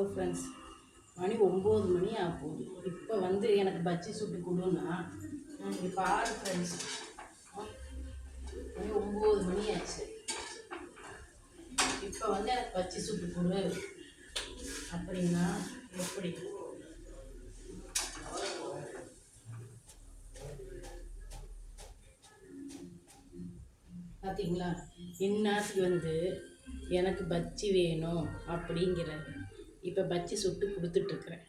Hello friends, மணி 9 மணி ஆக போகுது. இப்போ வந்து எனக்கு பஜ்ஜி சுட்டு கொடுன்னா இங்கே பாரு ஃப்ரெண்ட்ஸ், மணி 9 மணி ஆச்சு. இப்போ வந்து எனக்கு பஜ்ஜி சுட்டு கொடு அப்படின்னா எப்படி? பார்த்தீங்களா, இந்நாட்டுக்கு வந்து எனக்கு பஜ்ஜி வேணும் அப்படிங்கிறாரு. இப்போ பஜ்ஜி சுட்டு கொடுத்துட்ருக்குறேன்.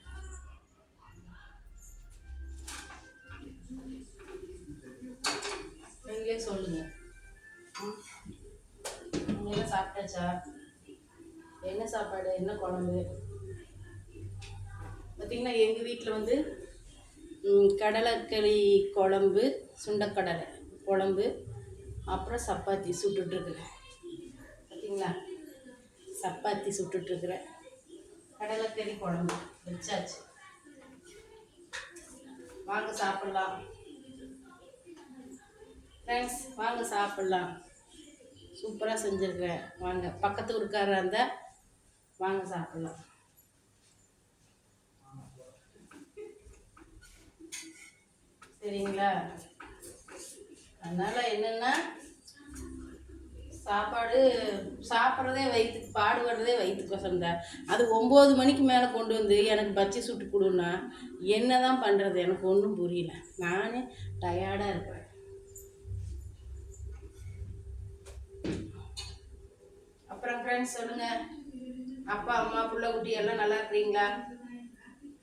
நீங்களே சொல்லுங்கள், நீங்களாம் சாப்பிட்டாச்சா? என்ன சாப்பாடு, என்ன குழம்பு? பார்த்திங்கன்னா எங்கள் வீட்டில் வந்து கடலைக்கறி குழம்பு, சுண்டைக்கடலை குழம்பு, அப்புறம் சப்பாத்தி சுட்டுட்ருக்குறேன். பார்த்தீங்களா, சப்பாத்தி சுட்டுட்ருக்குறேன். கடலைக்கறி குழம்பு வச்சாச்சு. வாங்க சாப்பிட்லாம் ஃப்ரெண்ட்ஸ், வாங்க சாப்பிட்லாம். சூப்பராக செஞ்சுருக்கிறேன். வாங்க, பக்கத்து ஊருக்காரா இருந்தால் வாங்க சாப்பிட்லாம். சரிங்களா? அதனால் என்னென்னா, சாப்பாடு சாப்பிட்றதே வயிற்றுக்கு, பாடுபடுறதே வயிற்றுக்கோசரம் தான். அது 9 மணிக்கு மேலே கொண்டு வந்து எனக்கு பஜ்ஜி சுட்டு கொடுன்னா என்ன தான் பண்ணுறது? எனக்கு ஒன்றும் புரியல. நானே டயர்டாக இருக்கிறேன். அப்புறம் ஃப்ரெண்ட்ஸ் சொல்லுங்கள், அப்பா அம்மா புள்ள குட்டி எல்லாம் நல்லா இருக்கிறீங்களா?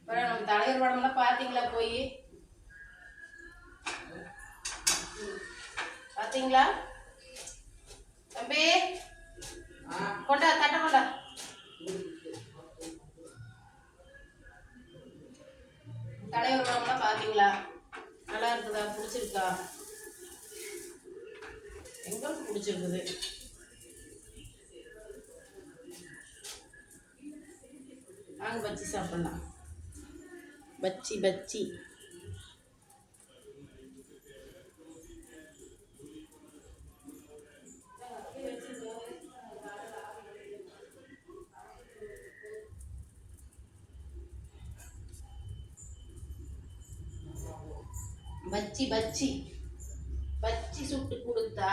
அப்புறம் நம்ம தலைவர் படமெல்லாம் பார்த்தீங்களா? போய் பார்த்தீங்களா? தம்பி கொண்டா, தட்ட கொண்டா. தலைவர் படம்லாம் பார்த்தீங்களா? நல்லா இருக்குதா? பிடிச்சிருக்கா? எங்களுக்கு பிடிச்சிருக்குது. நாங்கள் பஜ்ஜி சாப்பிட்லாம். பஜ்ஜி பஜ்ஜி பஜ்ஜி பஜ்ஜி பஜ்ஜி சுட்டு கொடுத்தா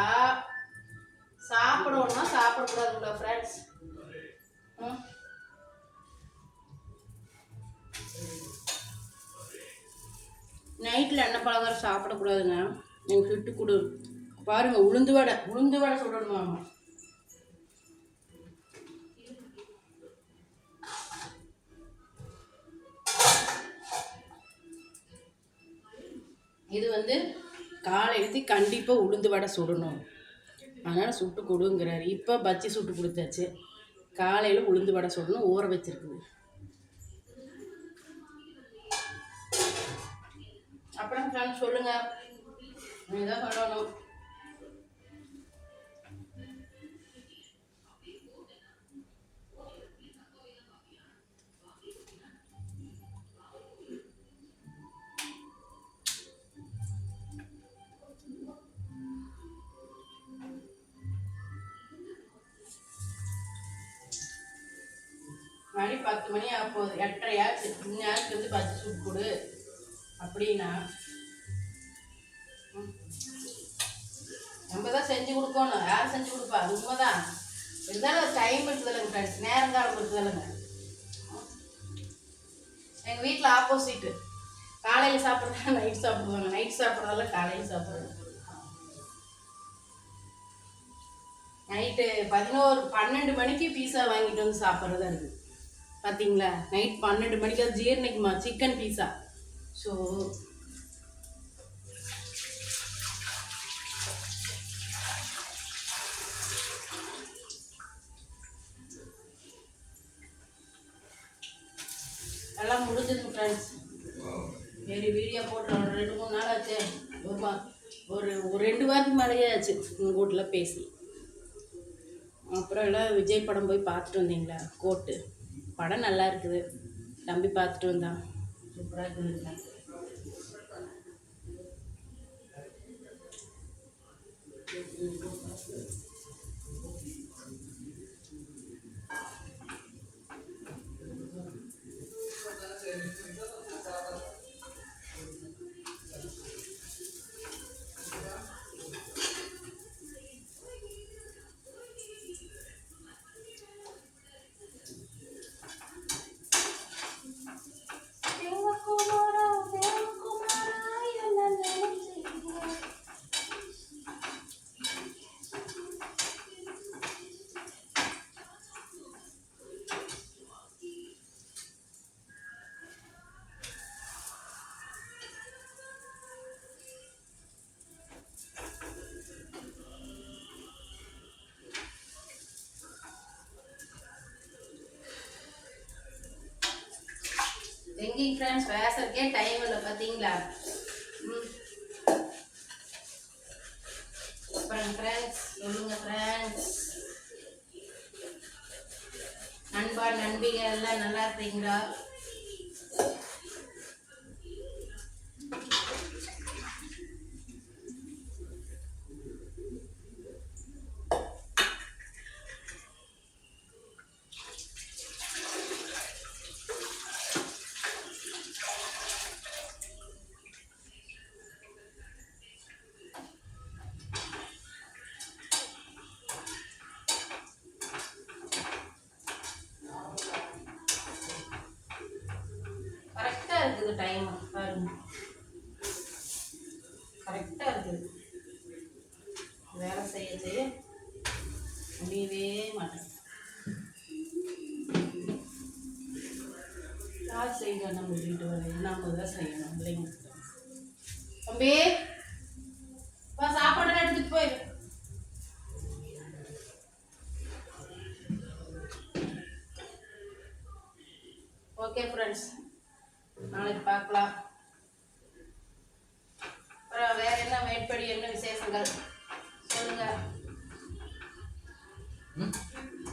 சாப்பிடணும்னா சாப்பிடக்கூடாதுங்களா ஃப்ரெண்ட்ஸ்? நைட்டில் எண்ணெய் பலகாரம் சாப்பிடக்கூடாதுங்க. எனக்கு சுட்டு கொடு. பாருங்கள், உளுந்து வடை சுடணுமாமா. இது வந்து காலையிலத்தி கண்டிப்பாக உளுந்து வடை சுடணும், அதனால் சுட்டு கொடுங்கிறாரு. இப்போ பஜ்ஜி சுட்டு கொடுத்தாச்சு. காலையில் உளுந்து வடை சுடணும், ஊற வச்சிருக்குது. அப்புறம் ஃப்ரெண்ட்ஸ் சொல்லுங்கள், நீங்கள் தான் சொல்லணும். மணி 10 மணி ஆக போகுது, 8:30 ஆச்சு. இந்நேரத்துக்கு வந்து பஜ்ஜி சுட்டு கொடு அப்படின்னா நம்ம தான் செஞ்சு கொடுக்கணும். யார் செஞ்சு கொடுப்பா? அது உண்மைதான். இருந்தாலும் டைம் இருக்குதில்லைங்க ஃப்ரெண்ட்ஸ், நேரங்காலம் இருக்குதில்லைங்க. எங்கள் வீட்டில் ஆப்போசிட்டு, காலையில் சாப்பிட்றதா நைட் சாப்பிடுவாங்க, நைட் சாப்பிட்றதால காலையில் சாப்பிட்றாங்க. நைட்டு 11-12 மணிக்கு பீஸா வாங்கிட்டு வந்து சாப்பிட்றதா இருக்குது. பார்த்தீங்களா, நைட் 12 மணிக்கு அது ஜீரணிக்குமா சிக்கன் பீஸா? ஸோ எல்லாம் முடிஞ்சது ஃப்ரெண்ட்ஸ். சரி, வீடியோ போட்டு 2-3 நாள் ஆச்சு. ஒரு 2 வாரத்துக்கு மேலேயே ஆச்சு உங்கள் வீட்டில் பேசி. அப்புறம் எல்லாம் விஜய் படம் போய் பார்த்துட்டு வந்தீங்களா? கோட்டு படம் நல்லா இருக்குது. தம்பி பார்த்துட்டு வந்தான், சூப்பராக இருக்குதுங்க. குக்கிங் ஃப்ரெண்ட்ஸ், பேசுறதுக்கே டைம் இல்லை பார்த்தீங்களா? அப்புறம் ஃப்ரெண்ட்ஸ் சொல்லுங்கள் ஃப்ரெண்ட்ஸ், நண்பா நண்பிகள் எல்லாம் நல்லா இருக்கீங்களா? கரெக்டாக இருக்குது டைம் பாருங்க, கரெக்டாக இருக்குது. வேலை செய்ய செய்ய முடியவே மாட்டேன். யார் செய்யணும்? நம்ம வீட்டு வேலையை நாம தான் செய்யணும் பிள்ளைங்களுக்கு. தம்பி சாப்பாடு எடுத்துட்டு போயிடு. ஓகே ஃப்ரெண்ட்ஸ், நாளைக்கு பார்க்கலாம். அப்புறம் வேற என்ன மேற்படி என்ன விசேஷங்கள் சொல்லுங்க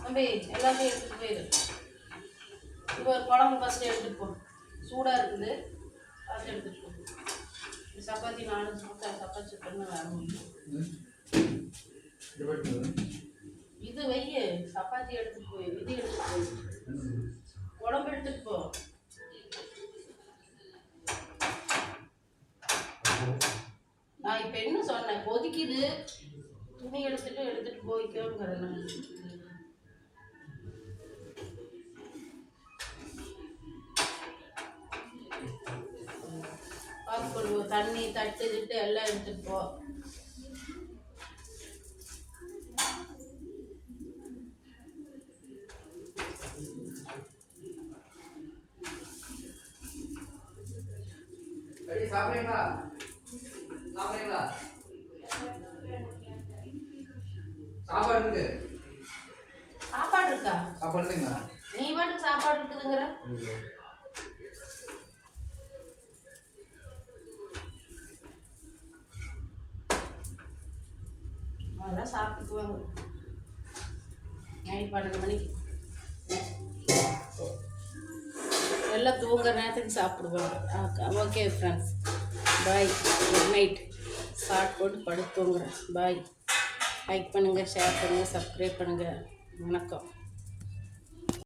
தம்பி. எல்லாத்தையும் எடுத்துட்டு போயிடு. இப்போ ஒரு குழம்பு ஃபஸ்ட்டு எடுத்துட்டு போ, சூடாக இருக்குது, ஃபஸ்ட்டு எடுத்துட்டு போ. சப்பாத்தி நானும் சப்பாத்தி சுட்டேன்னு வர முடியும். இது வைய சப்பாத்தி எடுத்துட்டு போய், இது எடுத்துட்டு போய், குழம்பு எடுத்துட்டு போ. நான் இப்போ என்ன சொன்னேன்? கொதிக்குது, துணி எடுத்துட்டு போய்க்கோங்கிறேன் நான். தண்ணி தட்டு திட்டு எல்லாம் எடுத்துட்டு போ. சாப்பிடுறீங்களா? சாப்பிடுறீங்களா? சாப்பாடு இருக்கு. சாப்பாடு இருக்கா? சாப்பாடு இருக்குங்களா? நீ பாட்டுக்கு சாப்பாடு இருக்குதுங்கிற. அதெல்லாம் சாப்பிட்டுக்குவாங்க நைட் 12 மணிக்கு. எல்லாம் தூங்குற நேரத்துக்கு சாப்பிடுவாங்க. ஓகே ஃப்ரெண்ட்ஸ், பாய், குட் நைட். சாப்பிட்டு போட்டு படுத்து தூங்குறேன். பாய். லைக் பண்ணுங்கள், ஷேர் பண்ணுங்கள், சப்ஸ்கிரைப் பண்ணுங்கள். வணக்கம்.